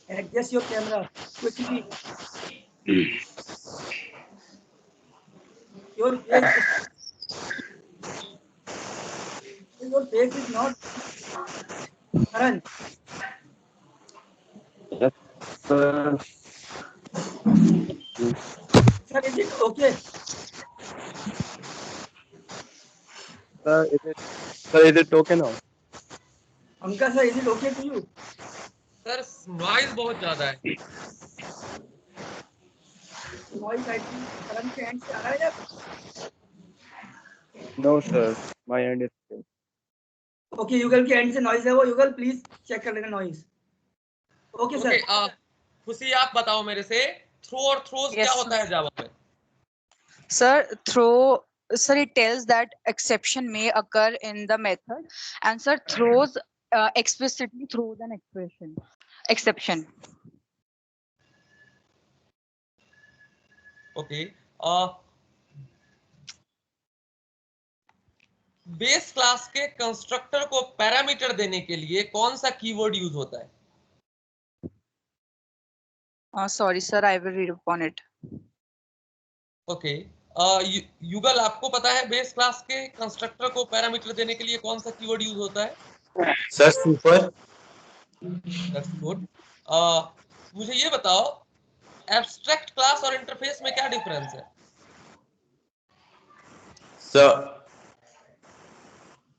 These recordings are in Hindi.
Adjust your camera quickly. Your face is not Karan. Yes, sir. Sir, is it okay? Sir, is it okay now? Anka sir, is it okay to you? Sir noise बहुत ज्यादा है. Noise I think Karan के end से आ रहा है या? No, sir. My end is okay. Okay, युगल के end से noise है वो. युगल please check कर लेना noise. Okay sir. ओके खुशी आप बताओ मेरे से थ्रो और थ्रोज क्या होता है जावा में? Sir, it tells that exception may occur in the method, and sir, throws explicitly throws an exception. Okay base class के कंस्ट्रक्टर को पैरामीटर देने के लिए कौन सा कीवर्ड यूज होता है? Sorry, sir, I will read upon it. Okay युगल आपको पता है बेस क्लास के कंस्ट्रक्टर को पैरामीटर देने के लिए कौन सा कीवर्ड यूज होता है? Sir super. That's good. मुझे ये बताओ एब्स्ट्रैक्ट क्लास और इंटरफेस में क्या डिफरेंस है?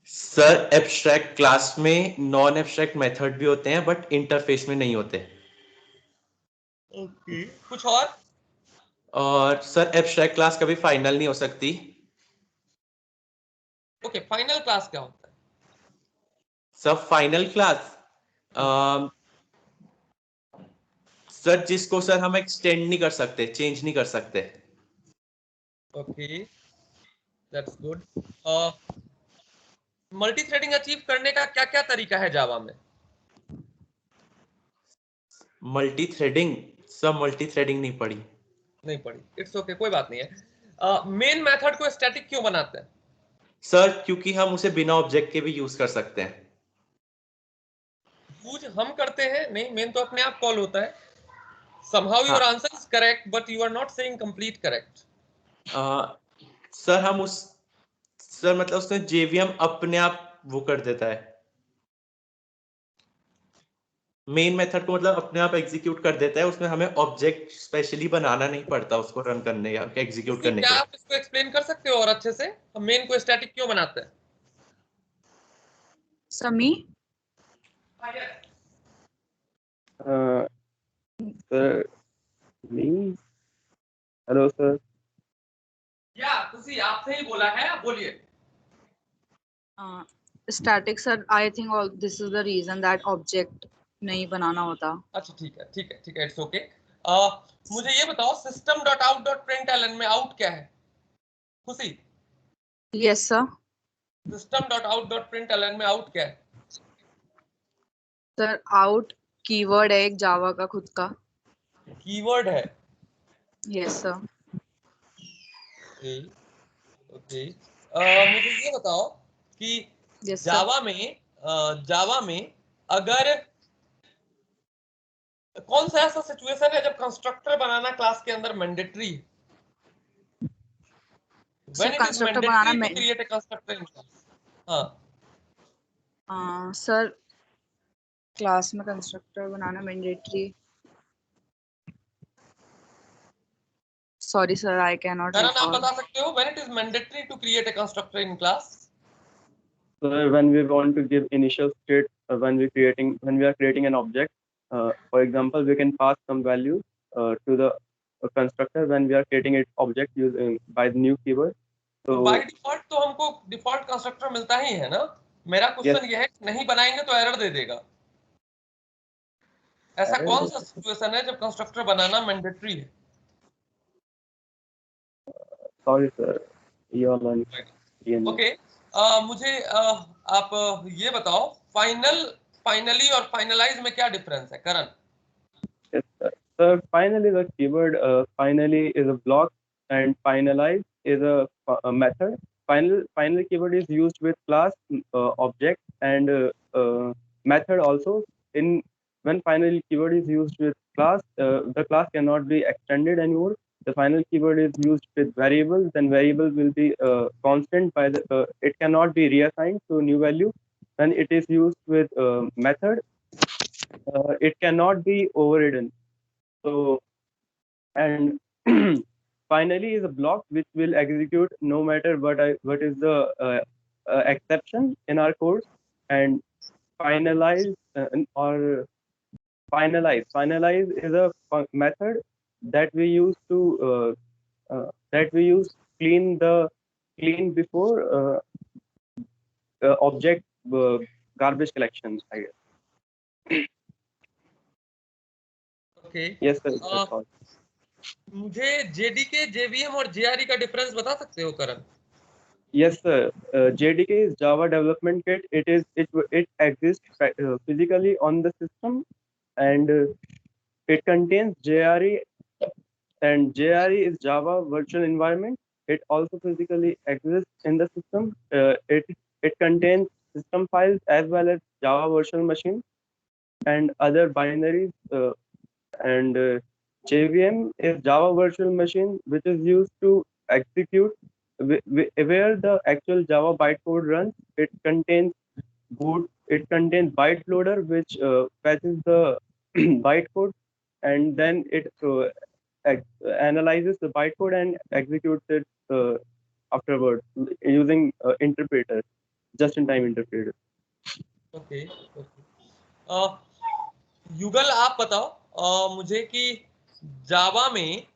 सर एब्स्ट्रैक्ट क्लास में नॉन एब्स्ट्रैक्ट मेथड भी होते हैं बट इंटरफेस में नहीं होते. ओके कुछ और सर एब्स्ट्रैक्ट क्लास कभी फाइनल नहीं हो सकती. ओके फाइनल क्लास क्या होता है? सर फाइनल क्लास सर जिसको सर हम एक्सटेंड नहीं कर सकते, चेंज नहीं कर सकते. Okay that's good. Multi threading achieve करने का क्या क्या तरीका है जावा में? Multi threading sir multi threading नहीं पढ़ी. इट्स ओके कोई बात नहीं है. मेन मेथड को स्टैटिक क्यों बनाते हैं? सर क्योंकि हम उसे बिना ऑब्जेक्ट के भी यूज कर सकते हैं. यूज हम करते हैं नहीं, मेन तो अपने आप कॉल होता है. somehow your answer is correct but you are not saying complete correct. Sir हम उस सर मतलब उसमें जेवीएम अपने आप वो कर देता है. मेन मेथड को मतलब अपने आप एग्जीक्यूट कर देता है. उसमें हमें ऑब्जेक्ट स्पेशली बनाना नहीं पड़ता उसको रन करने या एग्जीक्यूट करने के लिए. क्या आप इसको एक्सप्लेन कर सकते हो और अच्छे से हम मेन को स्टैटिक क्यों बनाते हैं? Sami? Sir, me? Hello, sir. या खुशी आपसे ही बोला है, आप बोलिए. Static, sir, I think all this is the reason that object नहीं बनाना होता. अच्छा ठीक है इट्स ओके. मुझे ये बताओ system.out.println में आउट क्या है? खुशी Yes, sir. system.out.println में आउट क्या है? Sir, out कीवर्ड है एक जावा का खुद का. कीवर्ड है. Yes, sir. ओके मुझे ये बताओ कि Yes, जावा में अगर कौन सा ऐसा सिचुएशन है जब कंस्ट्रक्टर बनाना क्लास के अंदर मैंडेटरी है? When it is mandatory to create a constructor in class. Sir class में कंस्ट्रक्टर बनाना mandatory. Sorry, sir, I cannot Karan आप recall. बता सकते हो when it is mandatory to create a constructor in class? So when we want to give initial state, when we are creating an object, for example, we can pass some value to the constructor when we are creating its object using by the new keyword. So by default तो हमको डिफॉल्ट कंस्ट्रक्टर मिलता ही है ना. मेरा क्वेश्चन ये है नहीं बनाएंगे तो एरर दे देगा. ऐसा कौन सा सिचुएशन है जब कंस्ट्रक्टर बनाना मैंडेटरी है? Sorry, sir. ओके मुझे आप ये बताओ फाइनली और फाइनलाइज में क्या डिफरेंस है करण? Yes, sir. So finally, the keyword finally is a block and finalize is a method. Final keyword is used with class, object, and method also. In when final keyword is used with class, the class cannot be extended anymore. The final keyword is used with variable, then variable will be constant by the, it cannot be reassigned to new value. When it is used with method, it cannot be overridden. So, and finally is a block which will execute no matter what is the exception in our course, and finalize or finalize is a method that we use to clean before object garbage collections, I guess. Okay. Yes sir, that's all. मुझे JDK, JVM और JRE का डिफरेंस बता सकते हो करण? Yes sir, JDK is Java Development Kit. It exists physically on the system, and it contains JRE, and JRE is Java Virtual Environment. It also physically exists in the system. It contains system files as well as Java Virtual Machine and other binaries. And JVM is Java Virtual Machine, which is used to execute where the actual Java bytecode runs. It contains byte loader, which fetches the bytecode, and then it analyzes the bytecode and executes it afterwards using interpreter, just-in-time interpreter. Okay. युगल आप बताओ मुझे कि जावा में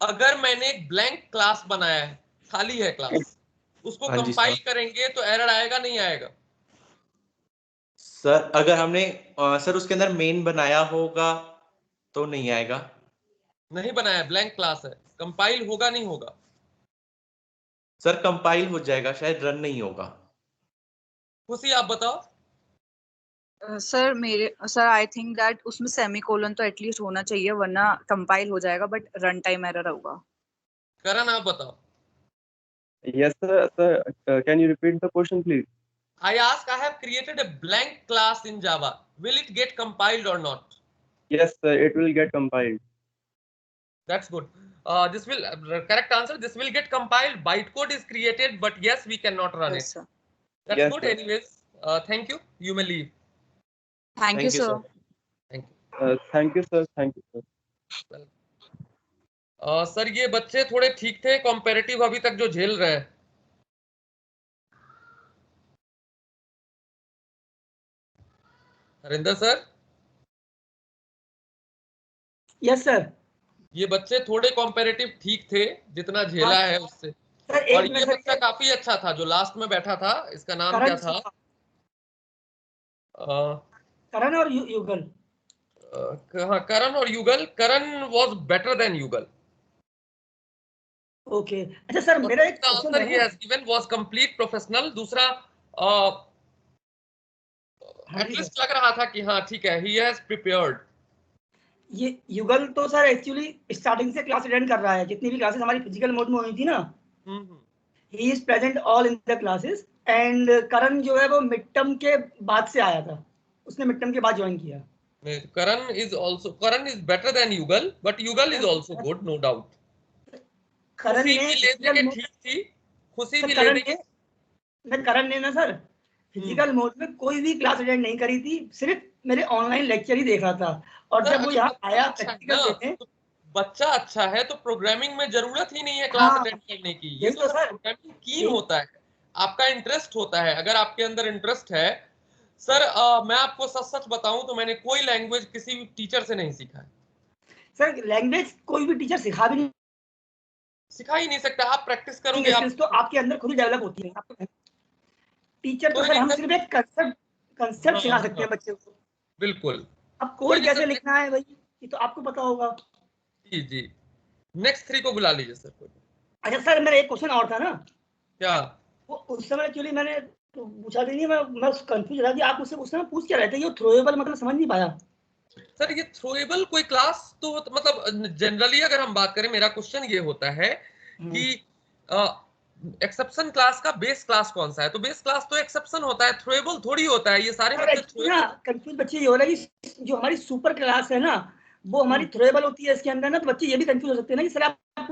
अगर मैंने एक ब्लैंक क्लास बनाया है, खाली है क्लास, उसको हाँ जी कंपाइल सर। करेंगे तो एरर आएगा नहीं आएगा? सर अगर हमने सर उसके अंदर मेन बनाया होगा तो नहीं आएगा। नहीं बनाया, ब्लैंक क्लास है, कंपाइल होगा नहीं होगा? सर कंपाइल हो जाएगा, शायद रन नहीं होगा। खुशी आप बताओ। सर आई थिंक दैट उसमें सेमीकोलन तो एटलीस्ट होना चाहिए, वरना कंपाइल हो जाएगा बट रन टाइम एरर होगा। करण आप बताओ। Yes sir, can you repeat the question please? I ask, I have created a blank class in Java. Will it get compiled or not? Yes sir, it will get compiled. That's good. This will correct answer. This will get compiled. Bytecode is created, but yes, we cannot run Yes, it. sir. That's Yes, good. sir. Anyways, thank you. You may leave. Thank you, sir. Thank you. Thank you sir. Thank you sir. Sir ये बच्चे थोड़े ठीक थे, कंपैरेटिव अभी तक जो झेल रहे हैं। हरिंदर सर। Yes sir. ये बच्चे थोड़े कंपैरेटिव ठीक थे, जितना झेला है उससे। और ये बच्चा काफी अच्छा था जो लास्ट में बैठा था, इसका नाम क्या था? करण और युगल। करण और युगल। करण वाज बेटर देन युगल। ओके अच्छा सर, मेरा एक क्वेश्चन है। he has given was complete professional। दूसरा एटलीस्ट लग रहा था कि हाँ ठीक है, he has prepared। ये युगल तो सर एक्चुअली स्टार्टिंग से क्लास अटेंड कर रहा है, जितनी भी क्लासेस हमारी फिजिकल मोड में हुई थी ना, he is present all in the classes. And Karan जो है वो मिड टर्म के बाद से आया था, उसने मिड टर्म के बाद ज्वाइन किया। Karan is better than Yugal, but Yugal is also good, no doubt. Karan ने ठीक थी, खुशी भी ले देगी। करण ने ना सर फिजिकल मोड में कोई भी क्लास अटेंड नहीं करी थी, सिर्फ मेरे ऑनलाइन लेक्चर ही देख रहा था। और जब वो यहाँ आया प्रैक्टिकल देने, बच्चा अच्छा है तो प्रोग्रामिंग में जरूरत ही नहीं है क्लास अटेंड करने की। ये तो सर प्रोग्रामिंग कीन होता है, आपका इंटरेस्ट होता है। अगर आपके अंदर इंटरेस्ट है सर, मैं आपको सच सच बताऊं तो मैंने कोई लैंग्वेज किसी भी टीचर से नहीं सीखा है। सर लैंग्वेज कोई भी टीचर सिखा ही नहीं सकता। आप प्रैक्टिस करोगे, आप तो आपके अंदर खुद ही डेवलप होती है। टीचर तो सर हम सिर्फ एक कंसेप्ट सिखा सकते हैं बच्चे को। बिल्कुल। अब कोड कैसे लिखना है भाई, ये तो आपको पता होगा। जी। नेक्स्ट 3 को बुला लीजिए सर। अच्छा सर, मेरा एक क्वेश्चन और था ना। क्या? वो उस समय एक्चुअली मैंने तो पूछा भी नहीं, मैं कंफ्यूज रहा कि आप उससे उस समय पूछ क्या रहे थे। ये थ्रोएबल मतलब समझ नहीं पाया सर। ये थ्रोएबल कोई क्लास तो मतलब जनरली अगर हम बात करें, मेरा क्वेश्चन ये होता है कि एक्सेप्शन क्लास का बेस क्लास कौन सा है? तो बेस क्लास तो एक्सेप्शन होता है, थ्रोएबल थोड़ी होता है। ये सारे मेथड थ्रोएबल। कंफ्यूज बच्चे ये हो रहा है कि जो हमारी सुपर क्लास है ना वो हमारी थ्रोएबल होती है इसके अंदर ना, तो बच्चे ये भी कंफ्यूज हो सकते हैं ना कि सर आप